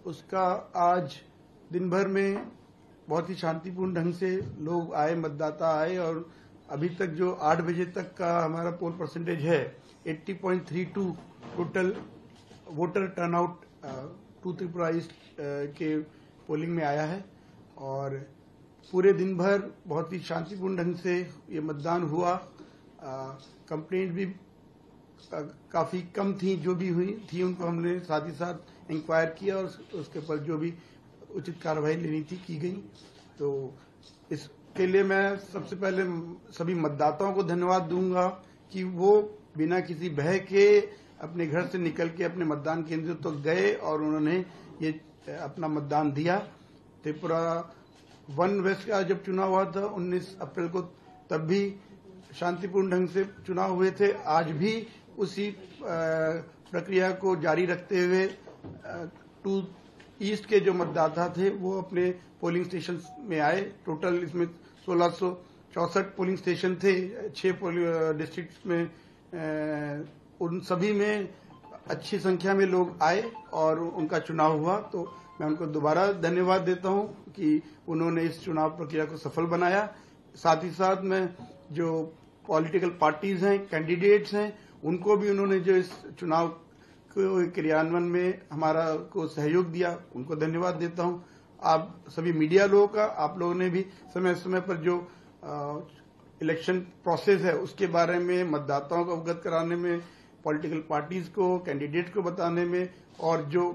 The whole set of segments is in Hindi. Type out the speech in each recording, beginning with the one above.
उसका आज दिन भर में बहुत ही शांतिपूर्ण ढंग से लोग आए, मतदाता आए और अभी तक जो 8 बजे तक का हमारा पोल परसेंटेज है 80.32 total voter turnout to Tripura East के पोलिंग में आया है और पूरे दिन भर बहुत ही शांतिपूर्ण ढंग से ये मतदान हुआ। कंप्लेंट भी काफी कम थी, जो भी हुई थी उनको हमने साथ ही साथ इंक्वायर किया और उसके ऊपर जो भी उचित कार्रवाई लेनी थी की गई। तो इसके लिए मैं सबसे पहले सभी मतदाताओं को धन्यवाद दूंगा कि वो बिना किसी भय के अपने घर से निकल के अपने मतदान केंद्र तक गए और उन्होंने ये अपना मतदान दिया। त्रिपुरा 1 वेस्ट का जब चुनाव हुआ था 19 अप्रैल को, तब भी शांतिपूर्ण ढंग से चुनाव हुए थे। आज भी उसी प्रक्रिया को जारी रखते हुए टू ईस्ट के जो मतदाता थे वो अपने पोलिंग स्टेशन में आए। टोटल इसमें 1664 पोलिंग स्टेशन थे 6 डिस्ट्रिक्ट में। उन सभी में अच्छी संख्या में लोग आए और उनका चुनाव हुआ। तो मैं उनको दोबारा धन्यवाद देता हूं कि उन्होंने इस चुनाव प्रक्रिया को सफल बनाया। साथ ही साथ मैं जो पॉलिटिकल पार्टीज हैं, कैंडिडेट्स हैं, उनको भी उन्होंने जो इस चुनाव के क्रियान्वयन में हमारा को सहयोग दिया, उनको धन्यवाद देता हूं। आप सभी मीडिया लोगों का, आप लोगों ने भी समय समय पर जो इलेक्शन प्रोसेस है उसके बारे में मतदाताओं को अवगत कराने में, पॉलिटिकल पार्टीज को, कैंडिडेट को बताने में, और जो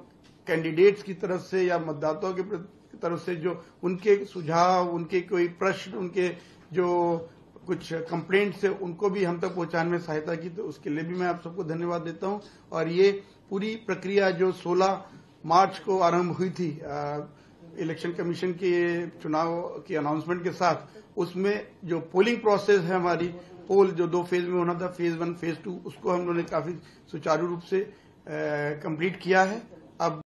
कैंडिडेट्स की तरफ से या मतदाताओं की तरफ से जो उनके सुझाव, उनके कोई प्रश्न, उनके जो कुछ कंप्लेंट्स है, उनको भी हम तक पहुंचाने में सहायता की। तो उसके लिए भी मैं आप सबको धन्यवाद देता हूं। और ये पूरी प्रक्रिया जो 16 मार्च को आरंभ हुई थी इलेक्शन कमीशन के चुनाव की अनाउंसमेंट के साथ, उसमें जो पोलिंग प्रोसेस है हमारी, पोल जो 2 फेज में होना था, फेज 1 फेज 2, उसको हम लोगों ने काफी सुचारू रूप से कंप्लीट किया है। अब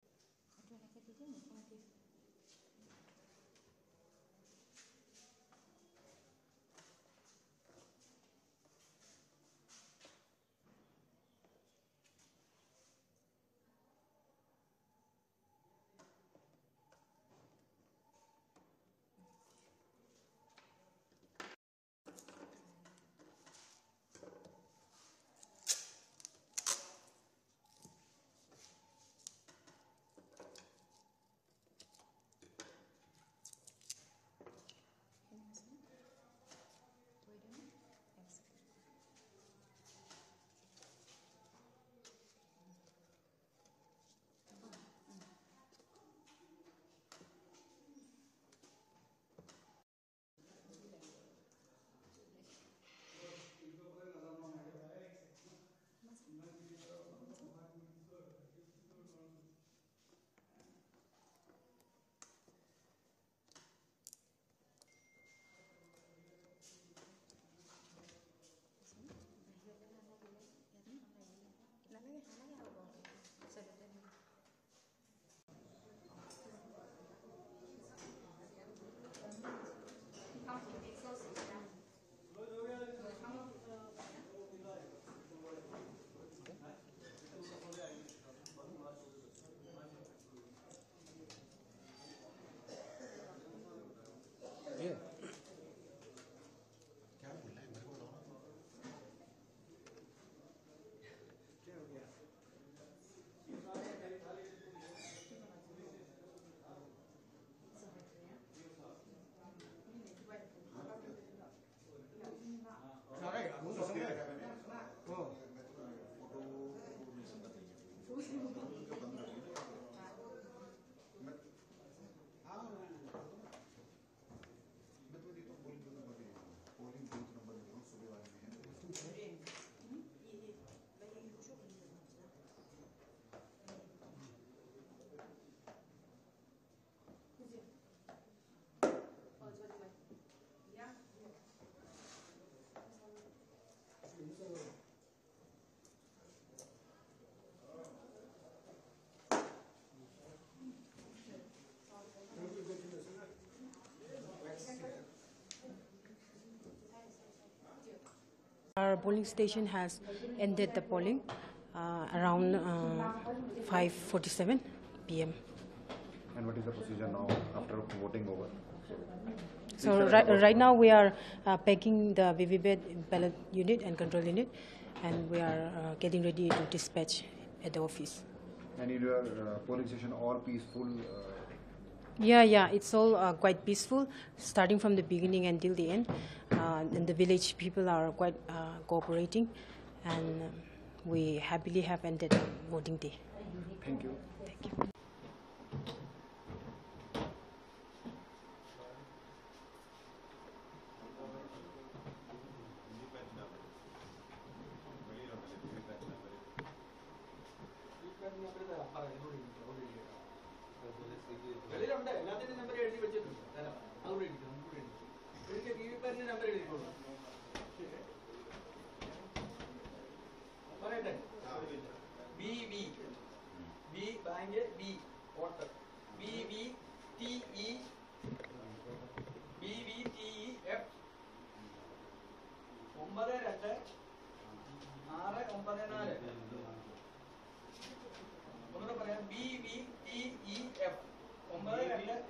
Our polling station has ended the polling around 5:47 p.m. And what is the procedure now after voting over? So right now we are packing the VVPAT ballot unit and control unit, and we are getting ready to dispatch at the office. And in your polling station, all peaceful? Yeah, it's all quite peaceful, starting from the beginning until the end. And the village people are quite cooperating, and we happily have ended voting day. Thank you. Thank you. B bank B voter BVTE F 92 694 ഒന്നുകൂടെ പറയാം BVTEF 92 694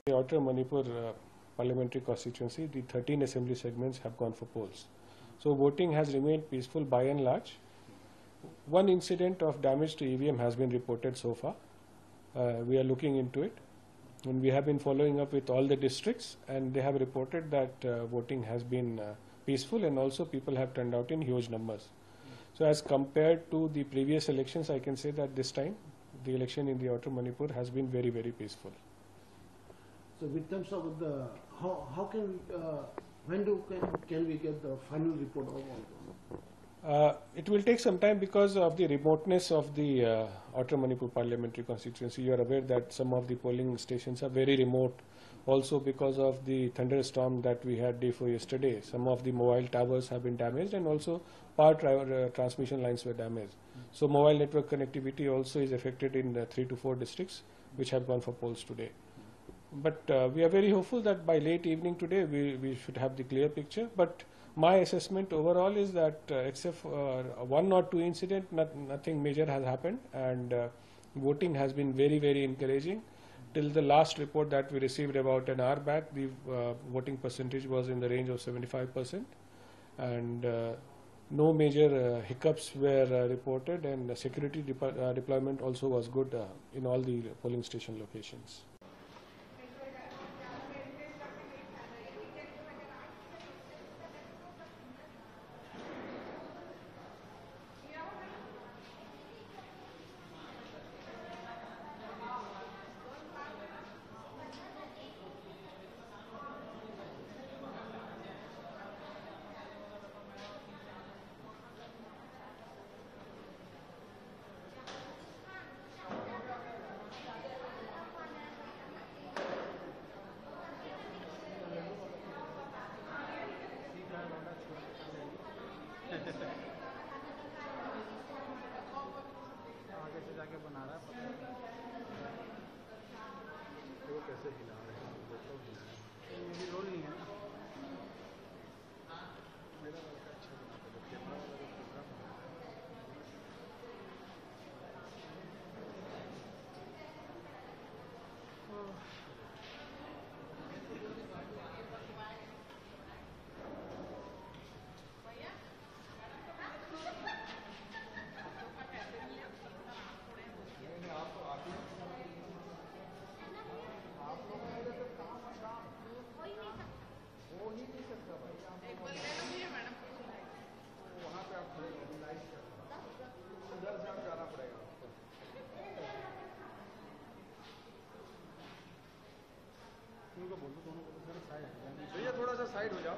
The Outer Manipur parliamentary constituency, the 13 assembly segments have gone for polls. So voting has remained peaceful by and large. One incident of damage to EVM has been reported so far. We are looking into it. And we have been following up with all the districts, and they have reported that voting has been peaceful, and also people have turned out in huge numbers. So as compared to the previous elections, I can say that this time the election in the Outer Manipur has been very, very peaceful. So in terms of the, how can we, can we get the final report of all this? It will take some time because of the remoteness of the Outer Manipur parliamentary constituency. You are aware that some of the polling stations are very remote. Also because of the thunderstorm that we had day before yesterday, some of the mobile towers have been damaged, and also power transmission lines were damaged. So mobile network connectivity also is affected in 3 to 4 districts which have gone for polls today. But we are very hopeful that by late evening today we should have the clear picture. But my assessment overall is that except for one or two incident, nothing major has happened, and voting has been very, very encouraging. Till the last report that we received about an hour back, the voting percentage was in the range of 75%, and no major hiccups were reported, and the security deployment also was good in all the polling station locations. आगे से जाके बना रहा है पता नहीं वो कैसे हिला रहे हैं मेरी रोल नहीं है ना मेरा लड़का अच्छा बनाता है कैमरा वाला जो प्रोग्राम भैया थोड़ा सा साइड हो जाओ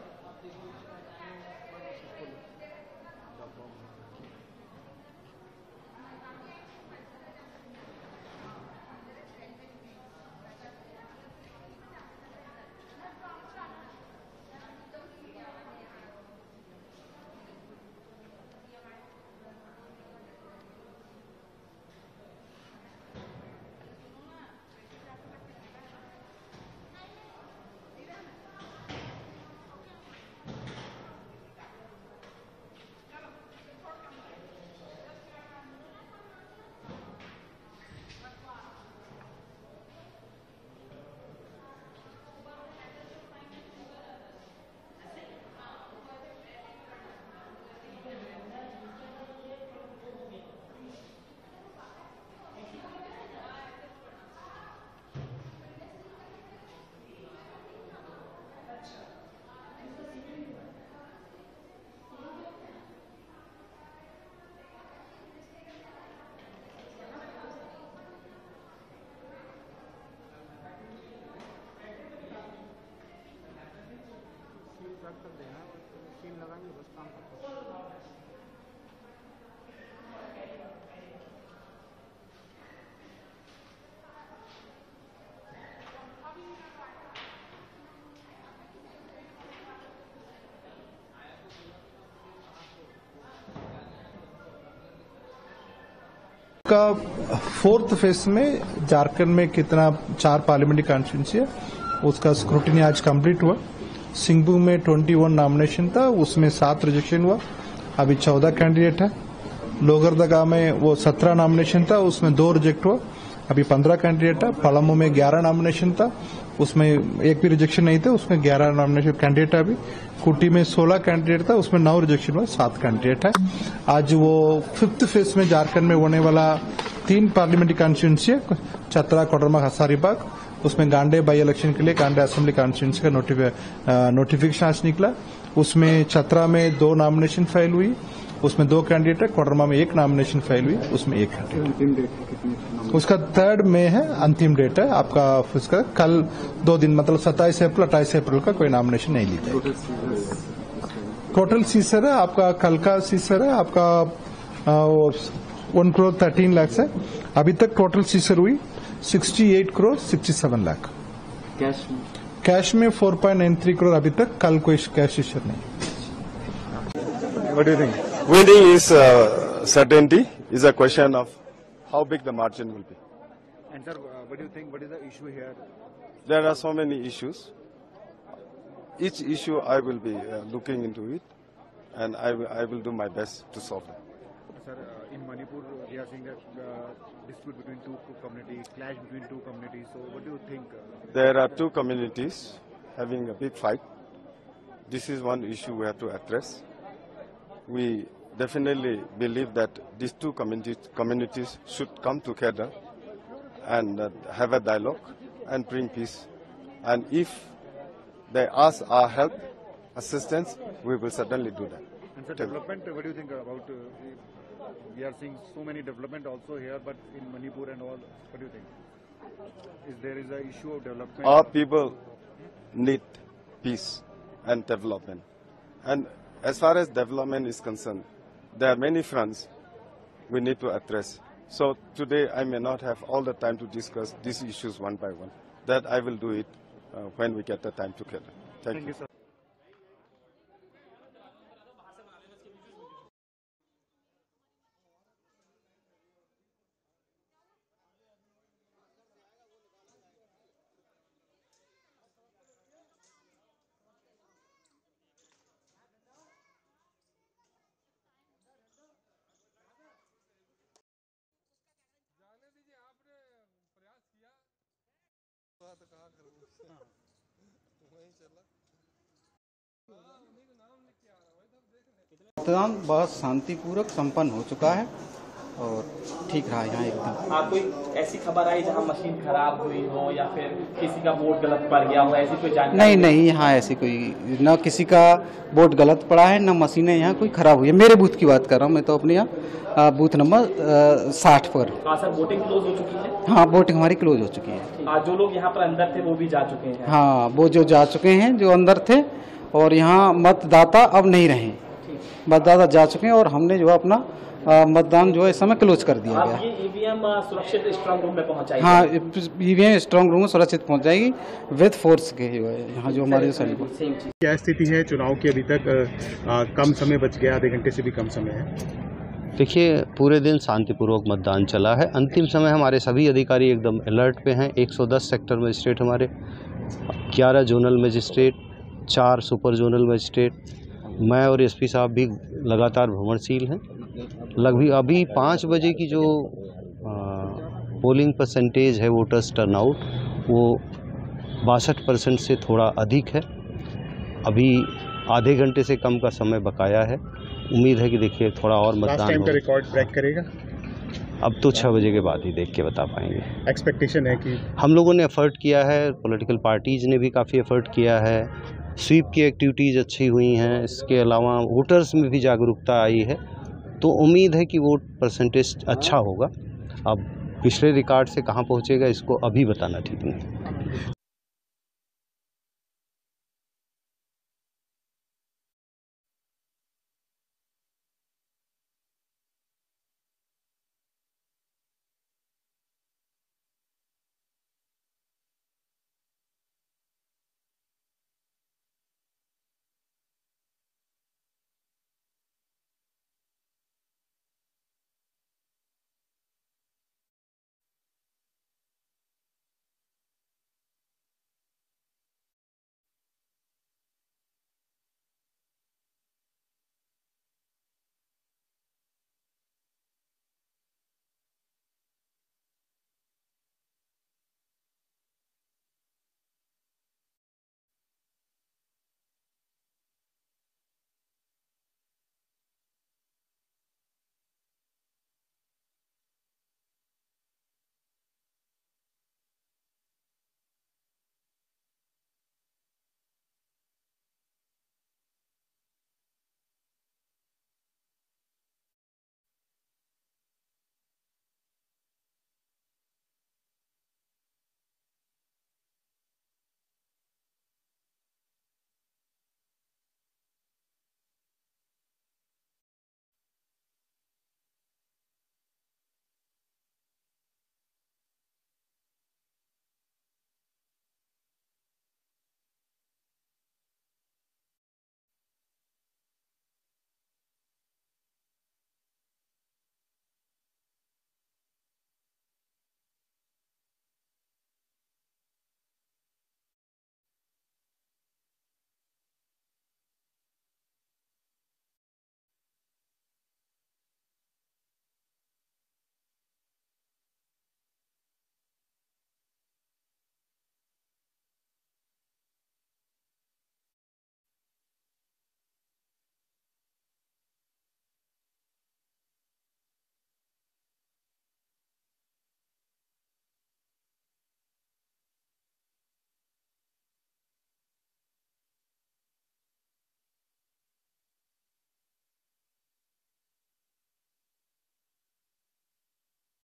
कर देना सीन लगाएंगे बस काम करते का फोर्थ फेज में झारखंड में कितना 4 पार्लियामेंट्री कॉन्स्टिट्यूंसी है उसका स्क्रूटिनी आज कंप्लीट हुआ। सिंहभूम में 21 नॉमिनेशन था, उसमें 7 रिजेक्शन हुआ, अभी 14 कैंडिडेट है। लोहरदगा में वो 17 नॉमिनेशन था, उसमें 2 रिजेक्ट हुआ, अभी 15 कैंडिडेट है। पलामू में 11 नॉमिनेशन था, उसमें एक भी रिजेक्शन नहीं था, उसमें 11 नॉमिनेशन कैंडिडेट है। अभी कुटी में 16 कैंडिडेट था, उसमें 9 रिजेक्शन हुआ, 7 कैंडिडेट है। आज वो 5th फेज में झारखंड में होने वाला 3 पार्लियामेंट्री कॉन्स्टिट्यूंसी है, चतरा, कोडरमा, हजारीबाग, उसमें गांडे बाई इलेक्शन के लिए गांडे असेंबली कॉन्स्टिट्यूंसी का नोटिफिकेशन आज निकला। उसमें चतरा में 2 नॉमिनेशन फाइल हुई, उसमें 2 कैंडिडेट है। कोडरमा में 1 नॉमिनेशन फाइल हुई, उसमें 1 कैंडिडेट। उसका 3 मई है, अंतिम डेट है आपका। उसका कल 2 दिन मतलब 27 अप्रैल 28 अप्रैल का कोई नॉमिनेशन नहीं ली जाएगी। टोटल सीसर है आपका, कल का सीसर है आपका 1 करोड़ 13 लाख है। अभी तक टोटल सीसर हुई 68 करोड़ 67 लाख। कैश में 4.93 करोड़ अभी तक, कल कोई कैश सीसर नहीं। What do you think? Winning is certainty. Is a question of how big the margin will be. And sir, what do you think? What is the issue here? There are so many issues. Each issue I will be looking into it, and I will do my best to solve it. Sir, in Manipur, we are seeing a dispute between two communities, clash between two communities. So, what do you think? There are two communities having a big fight. This is one issue we have to address. We definitely believe that these two communities should come together and have a dialogue and bring peace. And if they ask our help, assistance, we will certainly do that. And sir, development, what do you think about? We are seeing so many development also here, but in Manipur and all, what do you think? There is an issue of development? Our people need peace and development. And as far as development is concerned, there are many fronts we need to address. So today I may not have all the time to discuss these issues one by one. That I will do it when we get the time together. Thank you. Sir. मतदान बहुत शांतिपूर्वक संपन्न हो चुका है और ठीक रहा यहाँ एकदम। कोई ऐसी खबर आई जहाँ मशीन खराब हुई हो या फिर किसी का वोट गलत पड़ गया हो, ऐसी कोई जानकारी? नहीं, यहाँ ऐसी कोई न किसी का वोट गलत पड़ा है, न मशीनें यहाँ कोई खराब हुई है। मेरे बूथ की बात कर रहा हूँ मैं तो अपने यहाँ बूथ नंबर 60 पर। सर, वोटिंग क्लोज हो चुकी है? हाँ, वोटिंग हमारी क्लोज हो चुकी है। जो लोग यहाँ पर अंदर थे वो भी जा चुके हैं? हाँ, वो जो जा चुके हैं जो अंदर थे, और यहाँ मतदाता अब नहीं रहे, मतदाता जा चुके हैं और हमने जो अपना मतदान जो है इस समय क्लोज कर दिया गया। ये ईवीएम सुरक्षित स्ट्रांग रूम में पहुंचाई? हाँ, ईवीएम स्ट्रांग रूम में सुरक्षित पहुंच जाएगी विद फोर्स के यहाँ जो हमारे सैनिक। क्या स्थिति है चुनाव की? अभी तक कम समय बच गया, आधे घंटे से भी कम समय है। देखिए, पूरे दिन शांतिपूर्वक मतदान चला है। अंतिम समय हमारे सभी अधिकारी एकदम अलर्ट पे हैं। 110 सेक्टर मजिस्ट्रेट हमारे, 11 zonal magistrate, 4 super zonal magistrate, मैं और एसपी साहब भी लगातार भ्रमणशील हैं। लगभग अभी 5 बजे की जो पोलिंग परसेंटेज है, वोटर्स टर्नआउट, वो 62% से थोड़ा अधिक है। अभी आधे घंटे से कम का समय बकाया है। उम्मीद है कि देखिए थोड़ा और मतदान का रिकॉर्ड ब्रेक करेगा। अब तो 6 बजे के बाद ही देख के बता पाएंगे। एक्सपेक्टेशन है कि हम लोगों ने एफर्ट किया है, पॉलिटिकल पार्टीज ने भी काफ़ी एफर्ट किया है, स्वीप की एक्टिविटीज़ अच्छी हुई हैं, इसके अलावा वोटर्स में भी जागरूकता आई है, तो उम्मीद है कि वोट परसेंटेज अच्छा होगा। अब पिछले रिकॉर्ड से कहाँ पहुँचेगा इसको अभी बताना ठीक नहीं।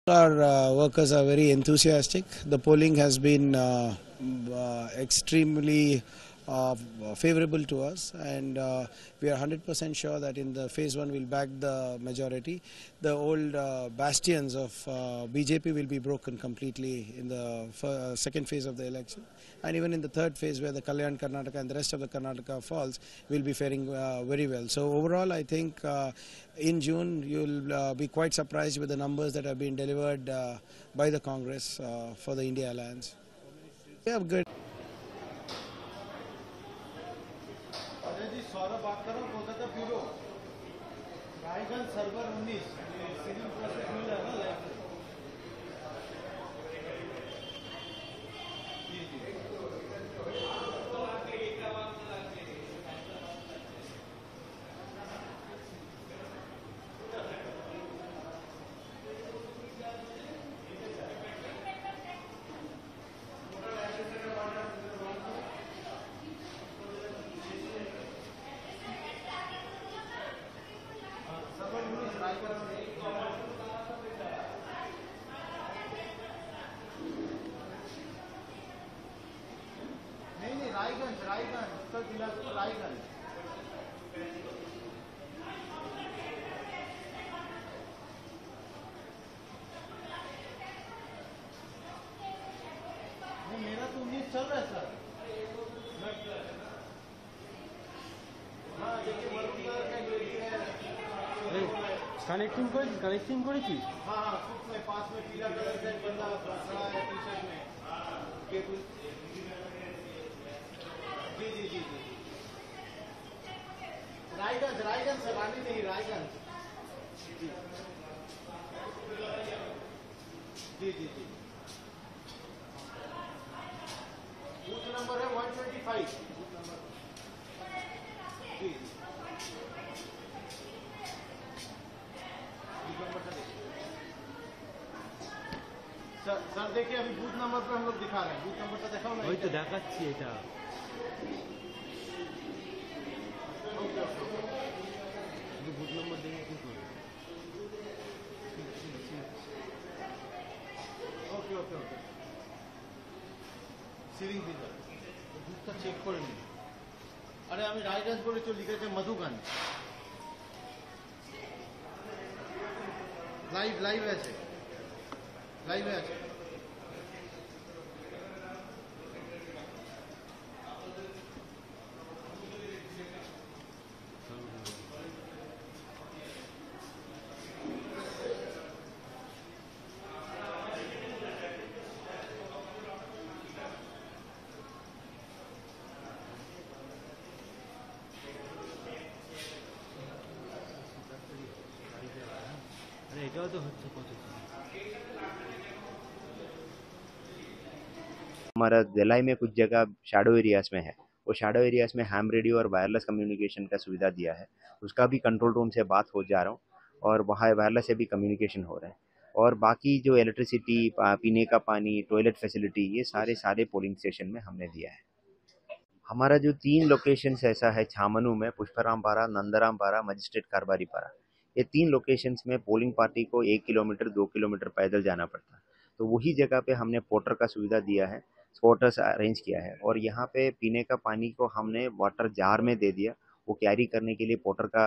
Our workers are very enthusiastic. The polling has been extremely favorable to us, and we are 100% sure that in the phase 1 we'll back the majority. The old bastions of BJP will be broken completely in the second phase of the election, and even in the third phase where the Kalyan Karnataka and the rest of the Karnataka falls, will be faring very well. So overall, I think in June you'll be quite surprised with the numbers that have been delivered by the Congress for the India Alliance. We have good. Server 19 sealing process मिल रहा है ना लाइफ जी जी रायगंज उत्तर दिनाजपुर रायगंज मेरा तो 19 चल रहा है सर कनेक्टिंग करेছি हाँ उसमें पास में पीला कलर का बंदा खड़ा है टी शर्ट में केबल जी जी जी जी रायगंज सर रानी नहीं रायगंज जी जी जी बूथ नंबर है 125 जी सर देखिए अभी बूथ नंबर पे हम लोग दिखा रहे हैं बूथ नंबर तो देखा वही तो দেখাচ্ছি এটা बूथ नंबर देखে কি করব ওকে ওকে ওকে সিলিং ফিল্টার বুথটা চেক করে নিন আরে আমি রাইডার্স বলে তো লিখেছে মধুগঞ্জ লাইভ আছে লাইভে আছে এটাও তো হচ্ছে কত हमारा ज़िला में कुछ जगह शैडो एरियाज़ में है वो शैडो एरियाज़ में हैम रेडियो और वायरलेस कम्युनिकेशन का सुविधा दिया है उसका भी कंट्रोल रूम से बात हो जा रहा हूँ और वहाँ वायरलेस से भी कम्युनिकेशन हो रहा है और बाकी जो इलेक्ट्रिसिटी पीने का पानी टॉयलेट फैसिलिटी ये सारे पोलिंग स्टेशन में हमने दिया है हमारा जो 3 लोकेशंस ऐसा है छामनू में पुष्पराम पारा नंदराम पारा मजिस्ट्रेट कारबारी पारा ये 3 लोकेशंस में पोलिंग पार्टी को 1 किलोमीटर 2 किलोमीटर पैदल जाना पड़ता तो वही जगह पे हमने पोर्टर का सुविधा दिया है स्पॉटर्स अरेंज किया है और यहाँ पे पीने का पानी को हमने वाटर जार में दे दिया वो कैरी करने के लिए पोर्टर का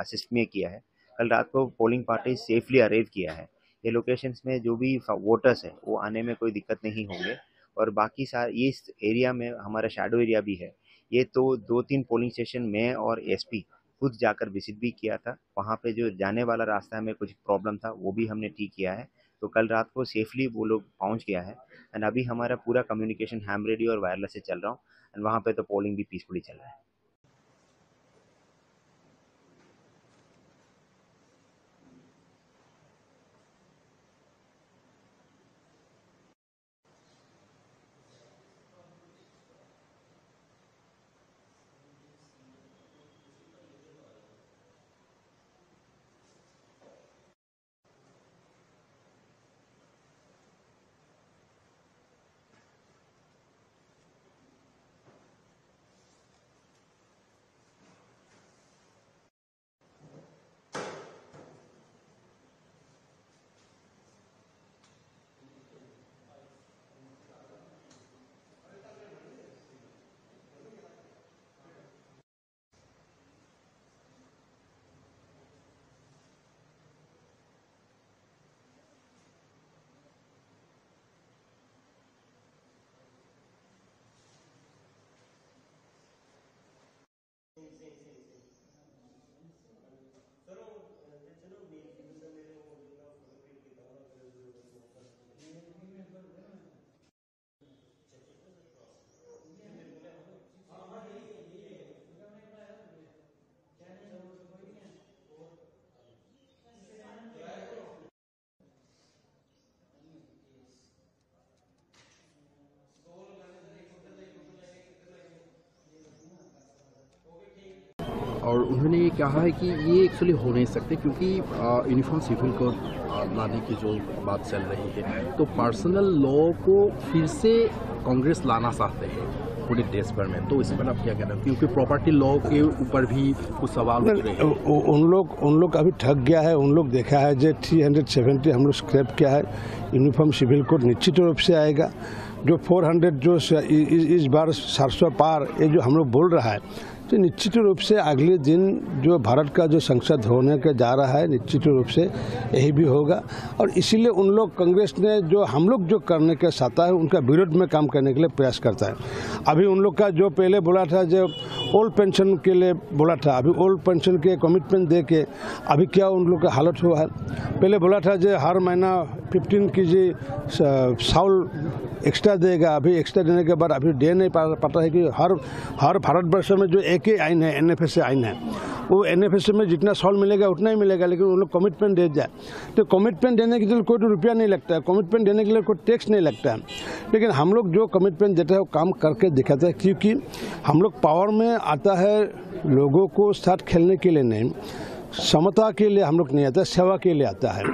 असिस्ट में किया है कल रात को पोलिंग पार्टी सेफली अरेव किया है ये लोकेशंस में जो भी वोटर्स हैं वो आने में कोई दिक्कत नहीं होंगे और बाकी ये इस एरिया में हमारा शैडो एरिया भी है ये तो 2-3 पोलिंग स्टेशन में और एसपी खुद जाकर विजिट भी किया था वहाँ पे जो जाने वाला रास्ता में कुछ प्रॉब्लम था वो भी हमने ठीक किया है तो कल रात को सेफली वो लोग पहुँच गया है एंड अभी हमारा पूरा कम्युनिकेशन हैम रेडियो और वायरलेस से चल रहा हूँ एंड वहाँ पे तो पोलिंग भी पीसफुली चल रहा है और उन्होंने ये कहा है कि ये एक्चुअली हो नहीं सकते क्योंकि यूनिफॉर्म सिविल कोड लाने की जो बात चल रही है, तो पर्सनल लॉ को फिर से कांग्रेस लाना चाहते हैं पूरे देश भर में। तो इस पर आप क्या कहते हैं, क्योंकि प्रॉपर्टी लॉ के ऊपर भी कुछ सवाल उठ रहे हैं। उन लोग अभी ठग गया है। उन लोग देखा है जो 370 हम लोग स्क्रैप किया है। यूनिफॉर्म सिविल कोड निश्चित रूप से आएगा। जो 400 जो इस बार 700 पार ये जो हम लोग बोल रहा है, तो निश्चित रूप से अगले दिन जो भारत का जो संसद होने के जा रहा है, निश्चित रूप से यही भी होगा। और इसीलिए उन लोग कांग्रेस ने जो हम लोग जो करने के चाहता है उनका विरोध में काम करने के लिए प्रयास करता है। अभी उन लोग का जो पहले बोला था, जो ओल्ड पेंशन के लिए बोला था, अभी ओल्ड पेंशन के कमिटमेंट दे के अभी क्या उन लोग का हालत हुआ है। पहले बोला था जो हर महीना 15 केजी चावल एक्स्ट्रा देगा, अभी एक्स्ट्रा देने के बाद अभी दे नहीं पाता है कि हर भारतवर्ष में जो एक ही आइन है, NFSA आइन है, वो NFSA में जितना चावल मिलेगा उतना ही मिलेगा, लेकिन उन लोग कमिटमेंट दे जाए। तो कमिटमेंट देने के लिए कोई रुपया नहीं लगता है, कमिटमेंट देने के लिए कोई टैक्स नहीं लगता है। लेकिन हम लोग जो कमिटमेंट देते हैं वो काम करके दिखाते हैं, क्योंकि हम लोग पावर में आता है लोगों को साथ खेलने के लिए नहीं, समता के लिए हम लोग नहीं आता, सेवा के लिए आता है।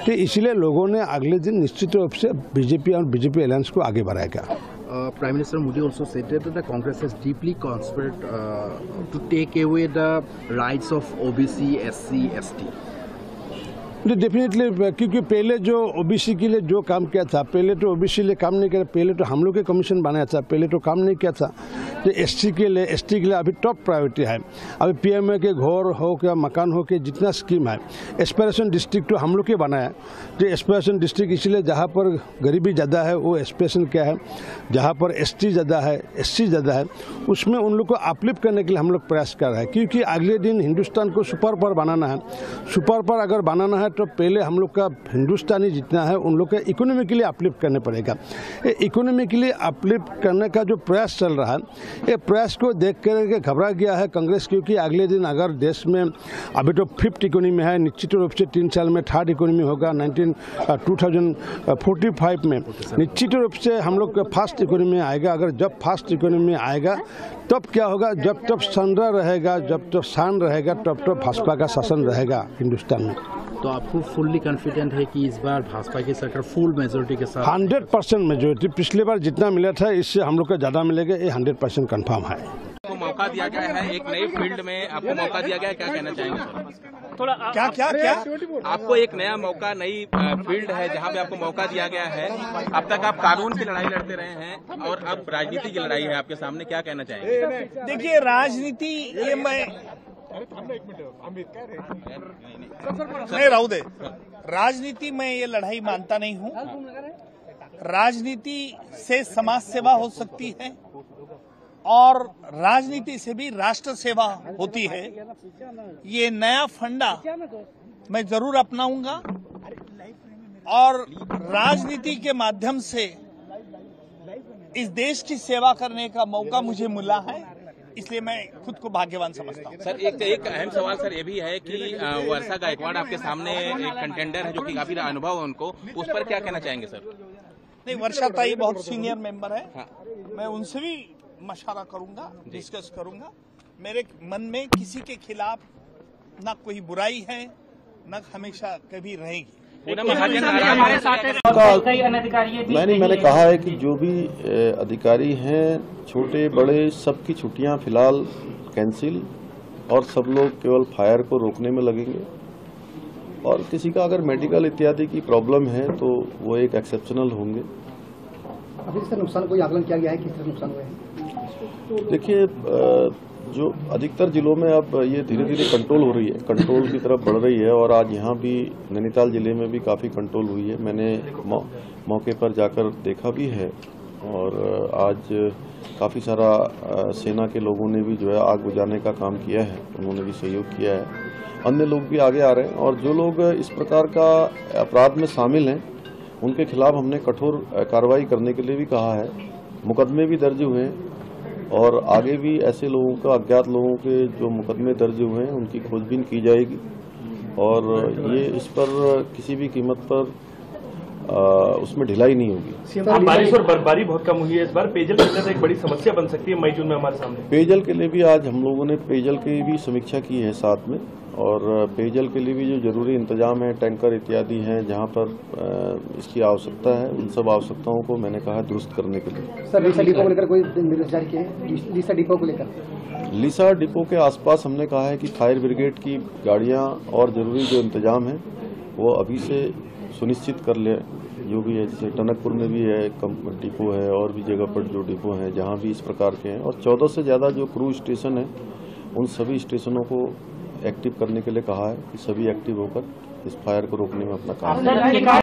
तो इसलिए लोगों ने अगले दिन निश्चित रूप से बीजेपी और बीजेपी अलायंस को आगे बढ़ाएगा। Prime Minister Modi also said that the Congress has deeply conspired to take away the rights of OBC, SC, ST. Definitely, क्योंकि पहले जो ओबीसी के लिए जो काम किया था, पहले तो ओबीसी लिए काम नहीं किया, पहले तो हम लोग के कमीशन बनाया था, पहले तो काम नहीं किया था। तो एसटी के लिए अभी टॉप प्रायोरिटी है। अभी पीएमए के घर हो क्या मकान हो के जितना स्कीम है, एस्पिरेशन डिस्ट्रिक्ट तो हम लोग के बनाया। तो एस्पिरेशन डिस्ट्रिक्ट इसलिए जहाँ पर गरीबी ज़्यादा है वो एस्पिरेशन क्या है, जहाँ पर एसटी ज़्यादा है, एससी ज़्यादा है, उसमें उन लोग को अपलिफ्ट करने के लिए हम लोग प्रयास कर रहे हैं। क्योंकि अगले दिन हिंदुस्तान को सुपर पावर बनाना है। सुपर पावर अगर बनाना है तो पहले हम लोग का हिंदुस्तानी जितना है उन लोग का इकोनॉमिकली अपलिफ्ट करने पड़ेगा। ये इकोनॉमिकली अपलिफ्ट करने का जो प्रयास चल रहा है, ये प्रयास को देख कर घबरा गया है कांग्रेस, क्योंकि अगले दिन अगर देश में अभी तो 5th इकोनॉमी है, निश्चित रूप से 3 साल में 3rd इकोनॉमी होगा। 2045 में निश्चित रूप से हम लोग का 1st इकोनॉमी आएगा। अगर जब 1st इकोनॉमी आएगा तब क्या होगा, जब तक संग्रह रहेगा, जब तक शान रहेगा, तब तक भाजपा का शासन रहेगा हिंदुस्तान में। तो आपको फुल्ली कॉन्फिडेंट है कि इस बार भाजपा की सरकार फुल मेजोरिटी के साथ? 100% मेजोरिटी। पिछले बार जितना मिला था इससे हम लोग का ज़्यादा मिलेगा, ये 100% कन्फर्म है। आपको मौका दिया गया है, एक नई फील्ड में आपको मौका दिया गया है, क्या कहना चाहेंगे सर? थोड़ा क्या आपको एक नया मौका, नई फील्ड है जहां पे आपको मौका दिया गया है। अब तक आप कानून की लड़ाई लड़ते रहे हैं और अब राजनीति की लड़ाई है आपके सामने, क्या कहना चाहेंगे? देखिए, राजनीति ये मैं नहीं रहू दे, राजनीति में ये लड़ाई मानता नहीं हूँ। राजनीति से समाज सेवा हो सकती है और राजनीति से भी राष्ट्र सेवा होती है। ये नया फंडा मैं जरूर अपनाऊंगा और राजनीति के माध्यम से इस देश की सेवा करने का मौका मुझे मिला है, इसलिए मैं खुद को भाग्यवान समझता हूँ। सर, एक अहम सवाल सर ये भी है कि वर्षा गायकवाड़ आपके सामने एक कंटेंडर है जो कि काफी अनुभव है उनको, उस पर क्या कहना चाहेंगे सर? नहीं, वर्षा ताई बहुत सीनियर मेंबर है। हाँ। मैं उनसे भी मशवरा करूंगा, डिस्कस करूंगा। मेरे मन में किसी के खिलाफ ना कोई बुराई है, न हमेशा कभी रहेगी। मैंने कहा है कि जो भी अधिकारी हैं, छोटे बड़े, सबकी छुट्टियां फिलहाल कैंसिल और सब लोग केवल फायर को रोकने में लगेंगे। और किसी का अगर मेडिकल इत्यादि की प्रॉब्लम है तो वो एक एक्सेप्शनल होंगे। अभी इसका नुकसान कोई आकलन किया गया है, किस तरह नुकसान हुआ है? देखिए, जो अधिकतर जिलों में अब ये धीरे धीरे कंट्रोल हो रही है, कंट्रोल की तरफ बढ़ रही है और आज यहाँ भी नैनीताल जिले में भी काफ़ी कंट्रोल हुई है। मैंने मौके पर जाकर देखा भी है और आज काफ़ी सारा सेना के लोगों ने भी जो है आग बुझाने का काम किया है, उन्होंने भी सहयोग किया है। अन्य लोग भी आगे आ रहे हैं और जो लोग इस प्रकार का अपराध में शामिल हैं उनके खिलाफ हमने कठोर कार्रवाई करने के लिए भी कहा है। मुकदमे भी दर्ज हुए हैं और आगे भी ऐसे लोगों का, अज्ञात लोगों के जो मुकदमे दर्ज हुए हैं उनकी खोजबीन की जाएगी और ये इस पर किसी भी कीमत पर उसमें ढिलाई नहीं होगी। बारिश और बर्फबारी बहुत कम हुई है इस बार, पेयजल की वजह से एक बड़ी समस्या बन सकती है मई जून में हमारे सामने। पेयजल के लिए भी आज हम लोगों ने पेयजल की भी समीक्षा की है साथ में, और पेयजल के लिए भी जो जरूरी इंतजाम है, टैंकर इत्यादि हैं, जहां पर इसकी आवश्यकता है, उन सब आवश्यकताओं को मैंने कहा दुरुस्त करने के लिए। सर लीसा डिपो को लेकर कोई निर्देश जारी किए हैं? लीसा डिपो को लेकर, लीसा डिपो के आसपास हमने कहा है कि फायर ब्रिगेड की गाड़ियां और जरूरी जो इंतजाम है वो अभी से सुनिश्चित कर ले। जो भी है, जैसे टनकपुर में भी है डिपो है, और भी जगह पर जो डिपो हैं जहां भी इस प्रकार के हैं, और 14 से ज़्यादा जो क्रूज स्टेशन है उन सभी स्टेशनों को एक्टिव करने के लिए कहा है कि सभी एक्टिव होकर इस फायर को रोकने में अपना काम करें।